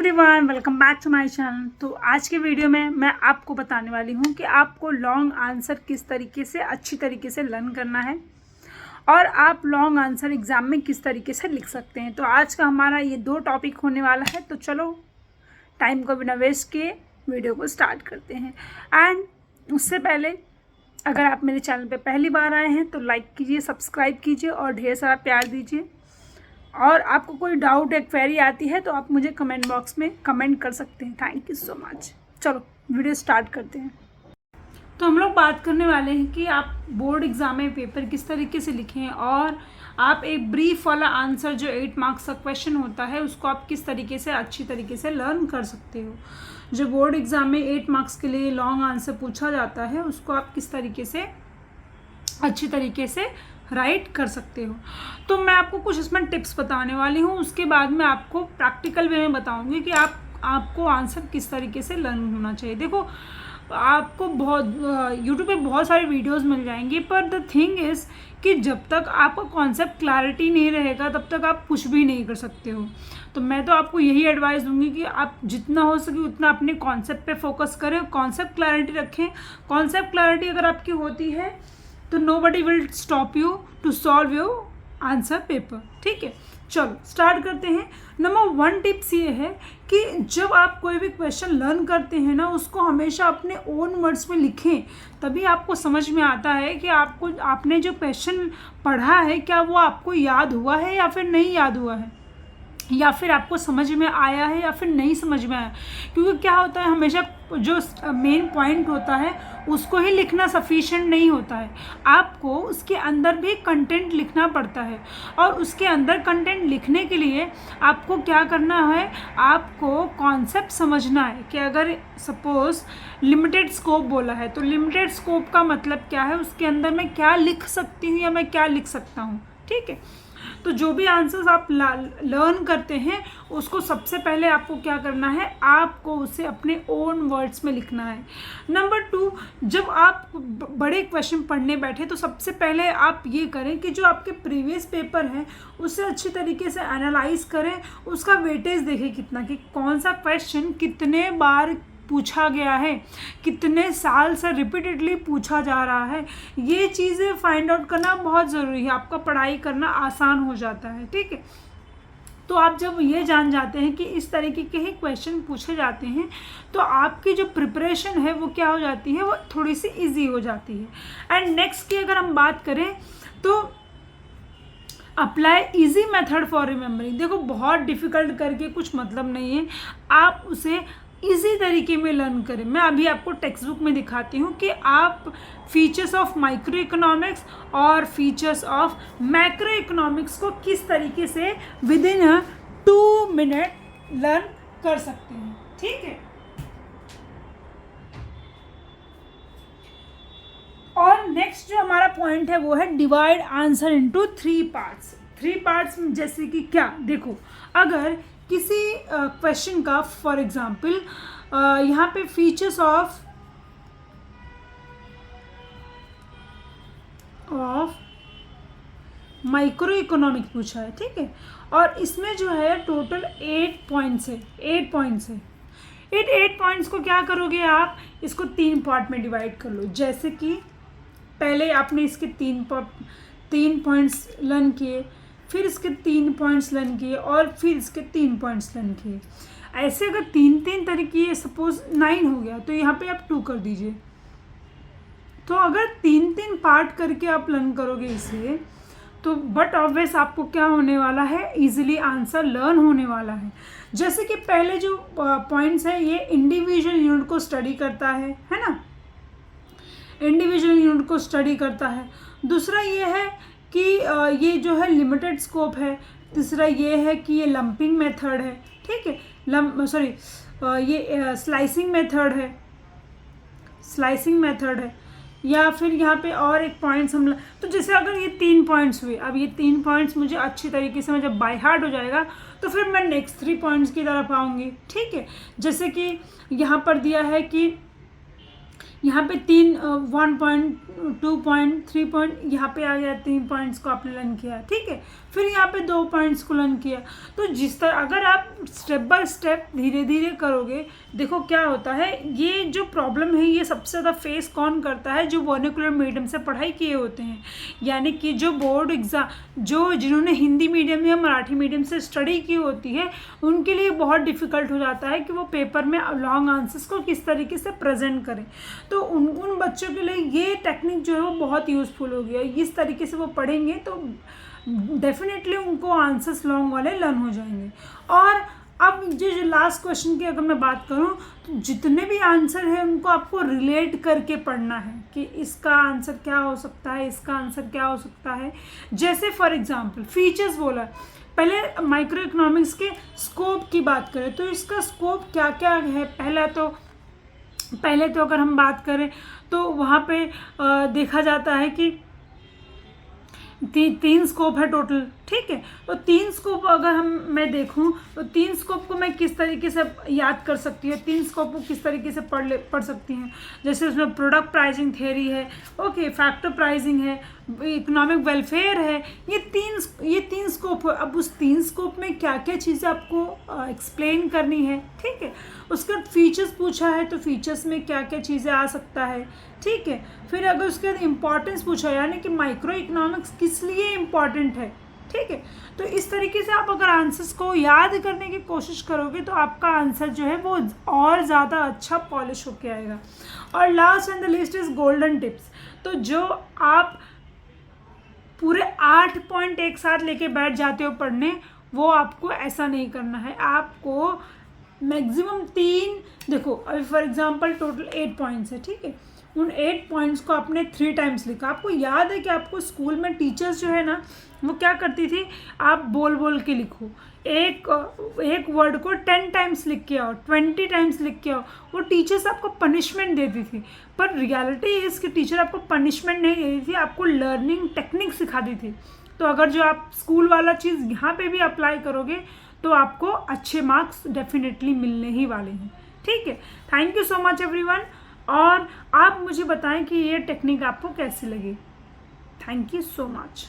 Everyone, welcome back to my channel. तो आज के वीडियो में मैं आपको बताने वाली हूँ कि आपको लॉन्ग आंसर किस तरीके से अच्छी तरीके से लर्न करना है और आप लॉन्ग आंसर एग्ज़ाम में किस तरीके से लिख सकते हैं। तो आज का हमारा ये 2 टॉपिक होने वाला है। तो चलो टाइम को बिना वेस्ट किए वीडियो को स्टार्ट करते हैं। एंड उससे पहले अगर आप मेरे चैनल पर पहली बार आए हैं तो लाइक कीजिए, सब्सक्राइब कीजिए और ढेर सारा प्यार दीजिए। और आपको कोई डाउट या क्वेरी आती है तो आप मुझे कमेंट बॉक्स में कमेंट कर सकते हैं। Thank you so much. चलो वीडियो स्टार्ट करते हैं। तो हम लोग बात करने वाले हैं कि आप बोर्ड एग्ज़ाम में पेपर किस तरीके से लिखें और आप एक ब्रीफ वाला आंसर जो 8 मार्क्स का क्वेश्चन होता है उसको आप किस तरीके से अच्छी तरीके से लर्न कर सकते हो। जो बोर्ड एग्ज़ाम में 8 मार्क्स के लिए लॉन्ग आंसर पूछा जाता है उसको आप किस तरीके से अच्छी तरीके से राइट कर सकते हो। तो मैं आपको कुछ इसमें टिप्स बताने वाली हूँ। उसके बाद में आपको प्रैक्टिकल वे में बताऊँगी कि आपको आंसर किस तरीके से लर्न होना चाहिए। देखो आपको बहुत यूट्यूब पे बहुत सारे वीडियोस मिल जाएंगे, पर द थिंग इज़ कि जब तक आपका कॉन्सेप्ट क्लैरिटी नहीं रहेगा तब तक आप कुछ भी नहीं कर सकते हो। तो मैं तो आपको यही एडवाइस दूंगी कि आप जितना हो सके उतना अपने कॉन्सेप्ट पे फोकस करें, कॉन्सेप्ट क्लैरिटी रखें। कॉन्सेप्ट क्लैरिटी अगर आपकी होती है तो nobody will stop you to solve your answer paper. ठीक है, चलो स्टार्ट करते हैं। नंबर 1 टिप्स ये है कि जब आप कोई भी क्वेश्चन लर्न करते हैं ना उसको हमेशा अपने ओन वर्ड्स में लिखें, तभी आपको समझ में आता है कि आपने जो क्वेश्चन पढ़ा है क्या वो आपको याद हुआ है या फिर नहीं याद हुआ है, या फिर आपको समझ में आया है या फिर नहीं समझ में आया। क्योंकि क्या होता है, हमेशा जो मेन पॉइंट होता है उसको ही लिखना सफिशिएंट नहीं होता है, आपको उसके अंदर भी कंटेंट लिखना पड़ता है। और उसके अंदर कंटेंट लिखने के लिए आपको क्या करना है, आपको कॉन्सेप्ट समझना है कि अगर सपोज लिमिटेड स्कोप बोला है तो लिमिटेड स्कोप का मतलब क्या है, उसके अंदर मैं क्या लिख सकती हूँ या मैं क्या लिख सकता हूँ। ठीक है, तो जो भी आंसर्स आप लर्न करते हैं उसको सबसे पहले आपको क्या करना है, आपको उसे अपने ओन वर्ड्स में लिखना है। नंबर 2, जब आप बड़े क्वेश्चन पढ़ने बैठे तो सबसे पहले आप ये करें कि जो आपके प्रीवियस पेपर है उसे अच्छी तरीके से एनालाइज करें, उसका वेटेज देखें कितना, कि कौन सा क्वेश्चन कितने बार पूछा गया है, कितने साल से रिपीटेडली पूछा जा रहा है। ये चीज़ें फाइंड आउट करना बहुत ज़रूरी है, आपका पढ़ाई करना आसान हो जाता है। ठीक है, तो आप जब ये जान जाते हैं कि इस तरीके के ही क्वेश्चन पूछे जाते हैं तो आपकी जो प्रिपरेशन है वो क्या हो जाती है, वो थोड़ी सी ईजी हो जाती है। एंड नेक्स्ट की अगर हम बात करें तो apply easy method for remembering. देखो बहुत डिफ़िकल्ट करके कुछ मतलब नहीं है, आप उसे इजी तरीके में लर्न करें। मैं अभी आपको टेक्स्ट बुक में दिखाती हूँ कि आप फीचर्स ऑफ माइक्रो इकोनॉमिक्स और फीचर्स ऑफ मैक्रो इकोनॉमिक्स को किस तरीके से विद इन 2 मिनट लर्न कर सकते हैं। ठीक है, और नेक्स्ट जो हमारा पॉइंट है वो है divide answer into 3 parts. 3 parts जैसे कि क्या, देखो अगर किसी क्वेश्चन का फॉर एग्जांपल यहाँ पे फीचर्स ऑफ माइक्रो इकोनॉमिक पूछा है, ठीक है, और इसमें जो है टोटल 8 पॉइंट्स है। 8 पॉइंट्स है। 8 पॉइंट्स को क्या करोगे, आप इसको 3 पार्ट में डिवाइड कर लो। जैसे कि पहले आपने इसके 3 पॉइंट्स लर्न किए, फिर इसके 3 पॉइंट्स लर्न किए और फिर इसके 3 पॉइंट्स लर्न किए। ऐसे अगर 3 तरीके, सपोज 9 हो गया तो यहाँ पे आप 2 कर दीजिए। तो अगर 3 पार्ट करके आप लर्न करोगे इसे तो बट ऑब्वियस आपको क्या होने वाला है, इजीली आंसर लर्न होने वाला है। जैसे कि पहले जो पॉइंट्स है ये इंडिविजुअल यूनिट को स्टडी करता है ना, इंडिविजुअल यूनिट को स्टडी करता है। दूसरा ये है कि ये जो है लिमिटेड स्कोप है। तीसरा ये है कि ये लंपिंग मेथड है। ठीक है, ये स्लाइसिंग मेथड है, या फिर यहाँ पे और एक पॉइंट्स हम, तो जैसे अगर ये 3 पॉइंट्स हुए, अब ये 3 पॉइंट्स मुझे अच्छी तरीके से जब बाय हार्ट हो जाएगा तो फिर मैं नेक्स्ट 3 पॉइंट्स की तरफ आऊँगी। ठीक है, जैसे कि यहाँ पर दिया है कि यहाँ पे 3 1 पॉइंट 2 पॉइंट 3 पॉइंट यहाँ पे आ गया, 3 पॉइंट्स को आपने लर्न किया, ठीक है। फिर यहाँ पे 2 पॉइंट्स को लर्न किया। तो जिस तरह अगर आप स्टेप बाय स्टेप धीरे धीरे करोगे, देखो क्या होता है, ये जो प्रॉब्लम है ये सबसे ज़्यादा फेस कौन करता है, जो वर्नाक्युलर मीडियम से पढ़ाई किए होते हैं, यानी कि जो बोर्ड एग्ज़ाम, जो जिन्होंने हिंदी मीडियम या मराठी मीडियम से स्टडी की होती है, उनके लिए बहुत डिफ़िकल्ट हो जाता है कि वो पेपर में लॉन्ग आंसर्स को किस तरीके से प्रेजेंट करें। तो उन बच्चों के लिए ये टेक्निक जो है वो बहुत यूज़फुल हो गया। इस तरीके से वो पढ़ेंगे तो डेफिनेटली उनको आंसर्स लॉन्ग वाले लर्न हो जाएंगे। और अब जो लास्ट क्वेश्चन की अगर मैं बात करूं, तो जितने भी आंसर है उनको आपको रिलेट करके पढ़ना है कि इसका आंसर क्या हो सकता है, इसका आंसर क्या हो सकता है। जैसे फॉर एग्जांपल फीचर्स बोला, पहले माइक्रो इकोनॉमिक्स के स्कोप की बात करें तो इसका स्कोप क्या क्या है। पहले तो अगर हम बात करें तो वहाँ पे देखा जाता है कि तीन स्कोप है टोटल, ठीक है। तो 3 स्कोप अगर मैं देखूं तो 3 स्कोप को मैं किस तरीके से याद कर सकती हूँ, 3 स्कोप को किस तरीके से पढ़ सकती हैं। जैसे उसमें प्रोडक्ट प्राइसिंग थ्योरी है, ओके, फैक्टर प्राइसिंग है, इकोनॉमिक वेलफेयर है, ये तीन स्कोप है। अब उस 3 स्कोप में क्या क्या चीज़ें आपको एक्सप्लेन करनी है, ठीक है। उसके बाद फीचर्स पूछा है तो फीचर्स में क्या क्या चीज़ें आ सकता है, ठीक है। फिर अगर उसके बाद इम्पॉर्टेंस पूछा, यानी कि माइक्रो इकोनॉमिक्स किस लिए इम्पॉर्टेंट है, ठीक है। तो इस तरीके से आप अगर आंसर्स को याद करने की कोशिश करोगे तो आपका आंसर जो है वो और ज़्यादा अच्छा पॉलिश होके आएगा। और last and the list is golden tips. तो जो आप पूरे 8 पॉइंट एक साथ लेके बैठ जाते हो पढ़ने, वो आपको ऐसा नहीं करना है। आपको मैक्सिमम 3, देखो अभी फॉर एग्जांपल टोटल 8 पॉइंट्स है, ठीक है। उन 8 पॉइंट्स को आपने 3 टाइम्स लिखा। आपको याद है कि आपको स्कूल में टीचर्स जो है ना वो क्या करती थी, आप बोल बोल के लिखो, एक वर्ड को 10 टाइम्स लिख के आओ, 20 टाइम्स लिख के आओ। वो टीचर्स आपको पनिशमेंट देती थी, पर रियलिटी इसके टीचर आपको पनिशमेंट नहीं देती थी, आपको लर्निंग टेक्निक सिखाती थी। तो अगर जो आप स्कूल वाला चीज़ यहाँ पे भी अप्लाई करोगे तो आपको अच्छे मार्क्स डेफिनेटली मिलने ही वाले हैं, ठीक है। Thank you so much everyone. और आप मुझे बताएं कि ये टेक्निक आपको कैसी लगी। Thank you so much.